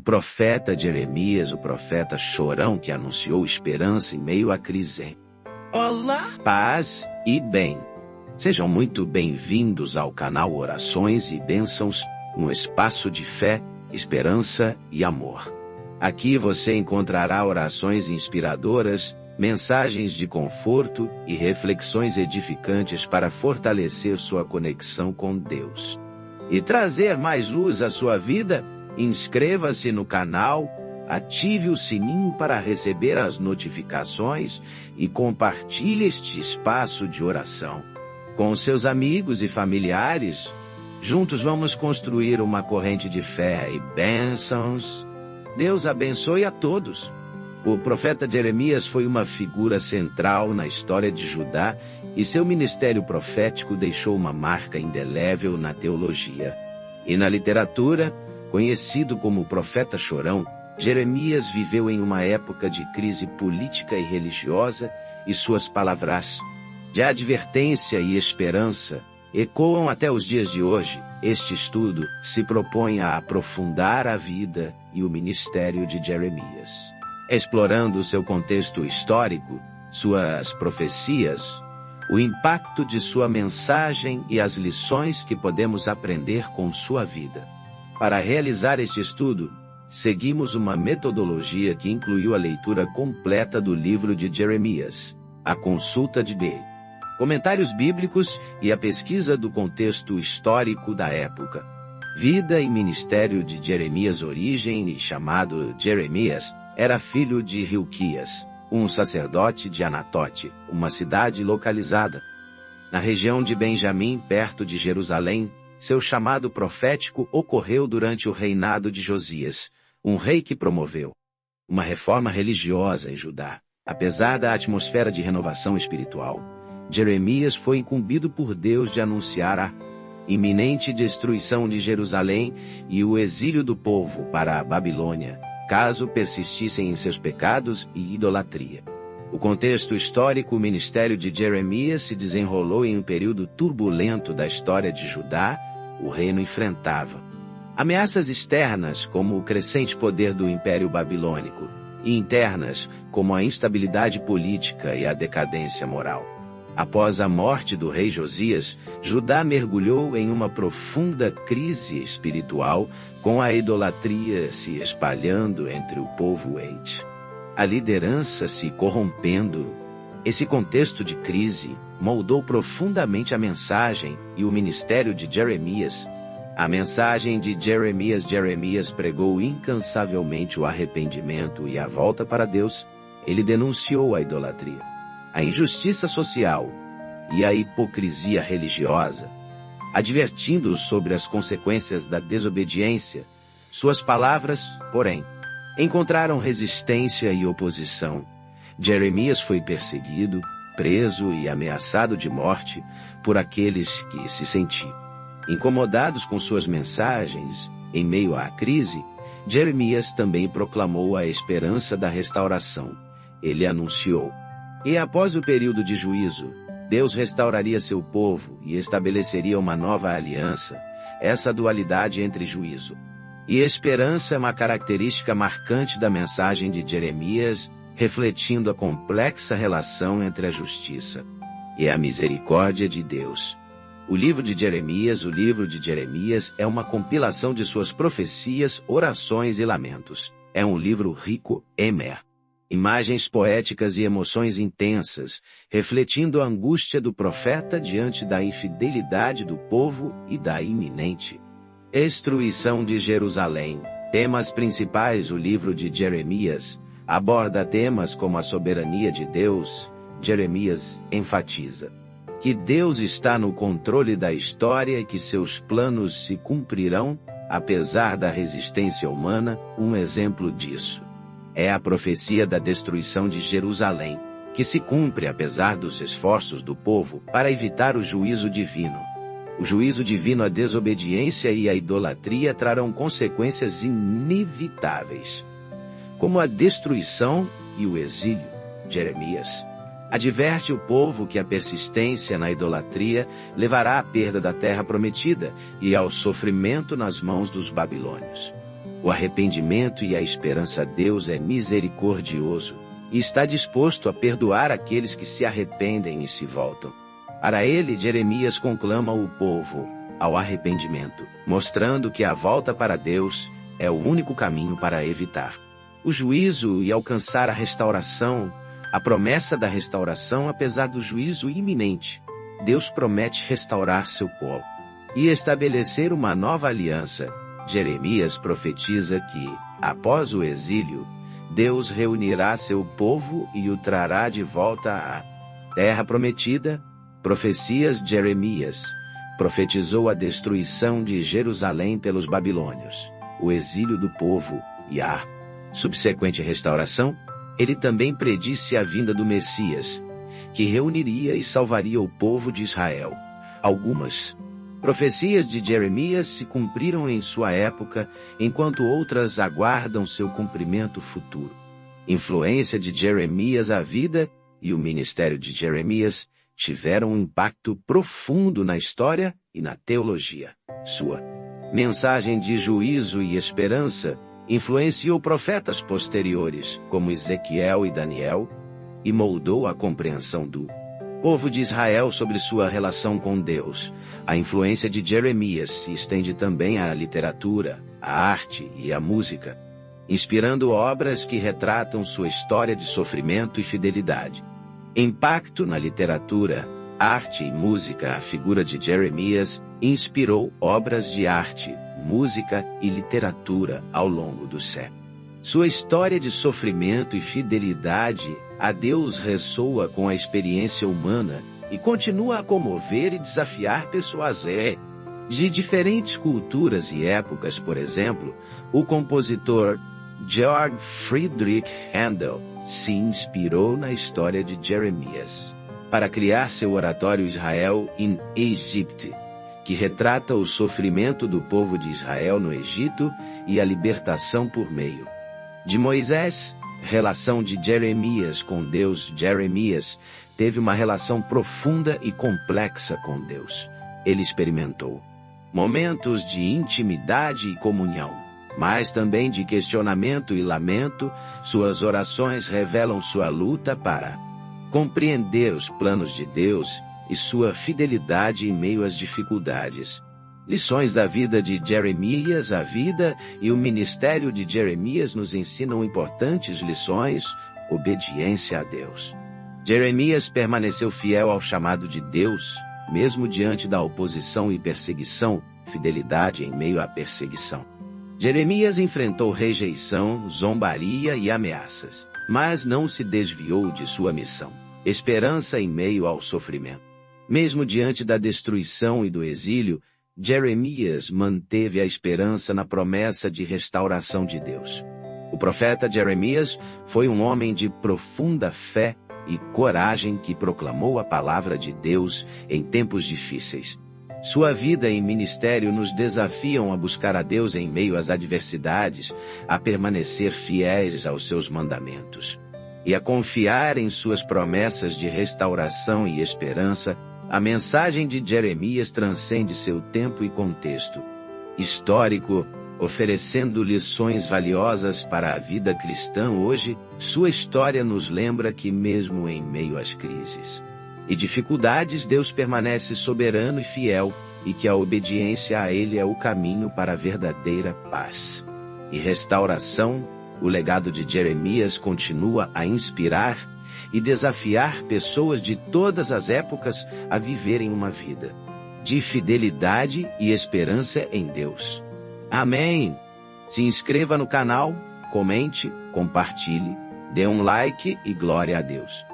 profeta Jeremias, o profeta chorão que anunciou esperança em meio à crise. Olá, paz e bem. Sejam muito bem-vindos ao canal Orações e Bênçãos, um espaço de fé, esperança e amor. Aqui você encontrará orações inspiradoras, mensagens de conforto e reflexões edificantes para fortalecer sua conexão com Deus. E trazer mais luz à sua vida, inscreva-se no canal, ative o sininho para receber as notificações e compartilhe este espaço de oração com seus amigos e familiares. Juntos vamos construir uma corrente de fé e bênçãos. Deus abençoe a todos. O profeta Jeremias foi uma figura central na história de Judá e seu ministério profético deixou uma marca indelével na teologia. E na literatura, conhecido como o profeta chorão, Jeremias viveu em uma época de crise política e religiosa, e suas palavras de advertência e esperança ecoam até os dias de hoje. Este estudo se propõe a aprofundar a vida e o ministério de Jeremias, explorando seu contexto histórico, suas profecias, o impacto de sua mensagem e as lições que podemos aprender com sua vida. Para realizar este estudo, seguimos uma metodologia que incluiu a leitura completa do livro de Jeremias, a consulta de B, comentários bíblicos e a pesquisa do contexto histórico da época. Vida e ministério de Jeremias. Origem e chamado Jeremias, era filho de Hilquias, um sacerdote de Anatote, uma cidade localizada na região de Benjamim, perto de Jerusalém. Seu chamado profético ocorreu durante o reinado de Josias, um rei que promoveu uma reforma religiosa em Judá. Apesar da atmosfera de renovação espiritual, Jeremias foi incumbido por Deus de anunciar a iminente destruição de Jerusalém e o exílio do povo para a Babilônia, caso persistissem em seus pecados e idolatria. O contexto histórico. O ministério de Jeremias se desenrolou em um período turbulento da história de Judá. O reino enfrentava ameaças externas, como o crescente poder do Império Babilônico, e internas, como a instabilidade política e a decadência moral. Após a morte do rei Josias, Judá mergulhou em uma profunda crise espiritual, com a idolatria se espalhando entre o povo a liderança se corrompendo. Esse contexto de crise moldou profundamente a mensagem e o ministério de Jeremias. A mensagem de Jeremias. Jeremias pregou incansavelmente o arrependimento e a volta para Deus. Ele denunciou a idolatria, a injustiça social e a hipocrisia religiosa, advertindo sobre as consequências da desobediência. Suas palavras, porém, encontraram resistência e oposição. Jeremias foi perseguido, preso e ameaçado de morte por aqueles que se sentiam incomodados com suas mensagens. Em meio à crise, Jeremias também proclamou a esperança da restauração. Ele anunciou: e após o período de juízo, Deus restauraria seu povo e estabeleceria uma nova aliança. Essa dualidade entre juízo e esperança é uma característica marcante da mensagem de Jeremias, refletindo a complexa relação entre a justiça e a misericórdia de Deus. O livro de Jeremias. O livro de Jeremias é uma compilação de suas profecias, orações e lamentos. É um livro rico em imagens poéticas e emoções intensas, refletindo a angústia do profeta diante da infidelidade do povo e da iminente destruição de Jerusalém. Temas principais. O livro de Jeremias aborda temas como a soberania de Deus. Jeremias enfatiza que Deus está no controle da história e que seus planos se cumprirão, apesar da resistência humana. Um exemplo disso é a profecia da destruição de Jerusalém, que se cumpre apesar dos esforços do povo para evitar o juízo divino. O juízo divino, a desobediência e a idolatria trarão consequências inevitáveis, como a destruição e o exílio. Jeremias adverte o povo que a persistência na idolatria levará à perda da terra prometida e ao sofrimento nas mãos dos babilônios. o arrependimento e a esperança. Deus é misericordioso e está disposto a perdoar aqueles que se arrependem e se voltam. Para ele, Jeremias conclama o povo ao arrependimento, mostrando que a volta para Deus é o único caminho para evitar o juízo e alcançar a restauração, a promessa da restauração. Apesar do juízo iminente, Deus promete restaurar seu povo e estabelecer uma nova aliança. Jeremias profetiza que, após o exílio, Deus reunirá seu povo e o trará de volta à terra prometida. Profecias. Jeremias profetizou a destruição de Jerusalém pelos babilônios, o exílio do povo e a subsequente restauração. Ele também predisse a vinda do Messias, que reuniria e salvaria o povo de Israel. Algumas profecias de Jeremias se cumpriram em sua época, enquanto outras aguardam seu cumprimento futuro. Influência de Jeremias. A vida e o ministério de Jeremias tiveram um impacto profundo na história e na teologia. Sua mensagem de juízo e esperança influenciou profetas posteriores, como Ezequiel e Daniel, e moldou a compreensão do povo de Israel sobre sua relação com Deus. A influência de Jeremias se estende também à literatura, à arte e à música, inspirando obras que retratam sua história de sofrimento e fidelidade. Impacto na literatura, arte e música. A figura de Jeremias inspirou obras de arte, música e literatura ao longo do século. Sua história de sofrimento e fidelidade a Deus ressoa com a experiência humana e continua a comover e desafiar pessoas de diferentes culturas e épocas. Por exemplo, o compositor Georg Friedrich Händel se inspirou na história de Jeremias para criar seu oratório Israel in Egypt, que retrata o sofrimento do povo de Israel no Egito e a libertação por meio de Moisés. Relação de Jeremias com Deus. Jeremias teve uma relação profunda e complexa com Deus. Ele experimentou momentos de intimidade e comunhão, mas também de questionamento e lamento. Suas orações revelam sua luta para compreender os planos de Deus e sua fidelidade em meio às dificuldades. Lições da vida de Jeremias. A vida e o ministério de Jeremias nos ensinam importantes lições. Obediência a Deus. Jeremias permaneceu fiel ao chamado de Deus, mesmo diante da oposição e perseguição. Fidelidade em meio à perseguição. Jeremias enfrentou rejeição, zombaria e ameaças, mas não se desviou de sua missão. Esperança em meio ao sofrimento. Mesmo diante da destruição e do exílio, Jeremias manteve a esperança na promessa de restauração de Deus. O profeta Jeremias foi um homem de profunda fé e coragem que proclamou a palavra de Deus em tempos difíceis. Sua vida e ministério nos desafiam a buscar a Deus em meio às adversidades, a permanecer fiéis aos seus mandamentos e a confiar em suas promessas de restauração e esperança. A mensagem de Jeremias transcende seu tempo e contexto histórico, oferecendo lições valiosas para a vida cristã hoje. Sua história nos lembra que mesmo em meio às crises e dificuldades, Deus permanece soberano e fiel, e que a obediência a Ele é o caminho para a verdadeira paz e restauração. O legado de Jeremias continua a inspirar e desafiar pessoas de todas as épocas a viverem uma vida de fidelidade e esperança em Deus. Amém! Se inscreva no canal, comente, compartilhe, dê um like e glória a Deus.